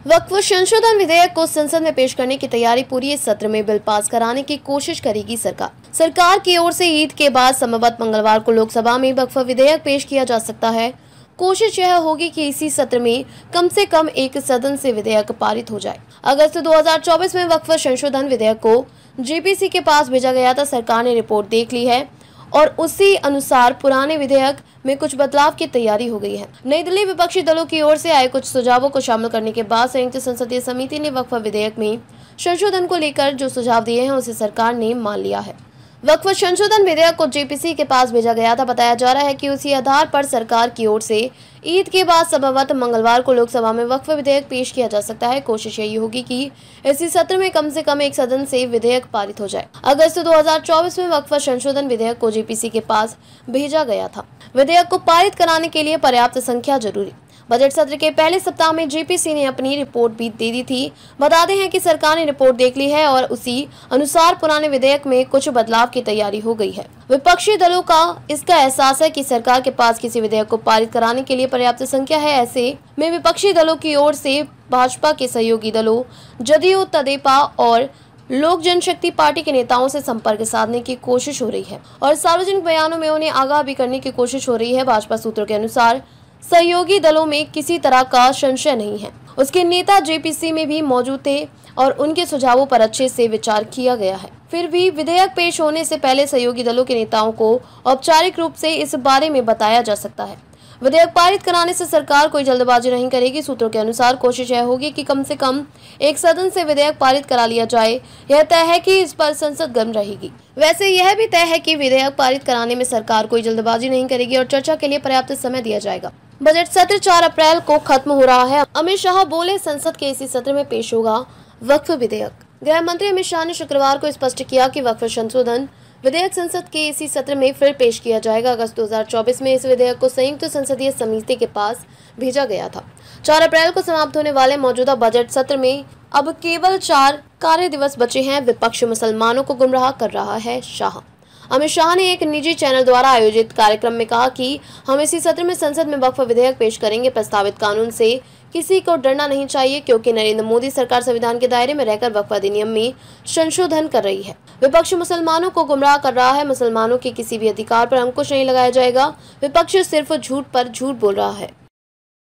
वक्फ संशोधन विधेयक को संसद में पेश करने की तैयारी पूरी। इस सत्र में बिल पास कराने की कोशिश करेगी सरकार की ओर से ईद के बाद संभवतः मंगलवार को लोकसभा में वक्फ विधेयक पेश किया जा सकता है। कोशिश यह होगी कि इसी सत्र में कम से कम एक सदन से विधेयक पारित हो जाए। अगस्त 2024 में वक्फ संशोधन विधेयक को जेपीसी के पास भेजा गया था। सरकार ने रिपोर्ट देख ली है और उसी अनुसार पुराने विधेयक में कुछ बदलाव की तैयारी हो गई है। नई दिल्ली विपक्षी दलों की ओर से आए कुछ सुझावों को शामिल करने के बाद संयुक्त संसदीय समिति ने वक्फ विधेयक में संशोधन को लेकर जो सुझाव दिए हैं उसे सरकार ने मान लिया है। वक्फ संशोधन विधेयक को जेपीसी के पास भेजा गया था। बताया जा रहा है कि उसी आधार पर सरकार की ओर से ईद के बाद संभवतः मंगलवार को लोकसभा में वक्फ विधेयक पेश किया जा सकता है। कोशिश यही होगी कि इसी सत्र में कम से कम एक सदन से विधेयक पारित हो जाए। अगस्त 2024 में वक्फ संशोधन विधेयक को जेपीसी के पास भेजा गया था। विधेयक को पारित कराने के लिए पर्याप्त संख्या जरूरी। बजट सत्र के पहले सप्ताह में जेपीसी ने अपनी रिपोर्ट भी दे दी थी। बताते हैं कि सरकार ने रिपोर्ट देख ली है और उसी अनुसार पुराने विधेयक में कुछ बदलाव की तैयारी हो गई है। विपक्षी दलों का इसका एहसास है कि सरकार के पास किसी विधेयक को पारित कराने के लिए पर्याप्त संख्या है। ऐसे में विपक्षी दलों की ओर से भाजपा के सहयोगी दलों जदयू, तेदेपा और लोक जनशक्ति पार्टी के नेताओं से संपर्क साधने की कोशिश हो रही है और सार्वजनिक बयानों में उन्हें आगाह भी करने की कोशिश हो रही है। भाजपा सूत्रों के अनुसार सहयोगी दलों में किसी तरह का संशय नहीं है। उसके नेता जेपीसी में भी मौजूद थे और उनके सुझावों पर अच्छे से विचार किया गया है। फिर भी विधेयक पेश होने से पहले सहयोगी दलों के नेताओं को औपचारिक रूप से इस बारे में बताया जा सकता है। विधेयक पारित कराने से सरकार कोई जल्दबाजी नहीं करेगी। सूत्रों के अनुसार कोशिश यह होगी कि कम से कम एक सदन से विधेयक पारित करा लिया जाए। यह तय है कि इस पर संसद गर्म रहेगी। वैसे यह भी तय है कि विधेयक पारित कराने में सरकार कोई जल्दबाजी नहीं करेगी और चर्चा के लिए पर्याप्त समय दिया जाएगा। बजट सत्र 4 अप्रैल को खत्म हो रहा है। अमित शाह बोले, संसद के इसी सत्र में पेश होगा वक्फ विधेयक। गृह मंत्री अमित शाह ने शुक्रवार को स्पष्ट किया कि वक्फ संशोधन विधेयक संसद के इसी सत्र में फिर पेश किया जाएगा। अगस्त 2024 में इस विधेयक को संयुक्त संसदीय समिति के पास भेजा गया था। 4 अप्रैल को समाप्त होने वाले मौजूदा बजट सत्र में अब केवल 4 कार्य दिवस बचे हैं। विपक्ष मुसलमानों को गुमराह कर रहा है शाह। अमित शाह ने एक निजी चैनल द्वारा आयोजित कार्यक्रम में कहा कि हम इसी सत्र में संसद में वक्फ विधेयक पेश करेंगे। प्रस्तावित कानून से किसी को डरना नहीं चाहिए क्योंकि नरेंद्र मोदी सरकार संविधान के दायरे में रहकर वक्फ अधिनियम में संशोधन कर रही है। विपक्ष मुसलमानों को गुमराह कर रहा है। मुसलमानों के किसी भी अधिकार पर अंकुश नहीं लगाया जाएगा। विपक्ष सिर्फ झूठ पर झूठ बोल रहा है।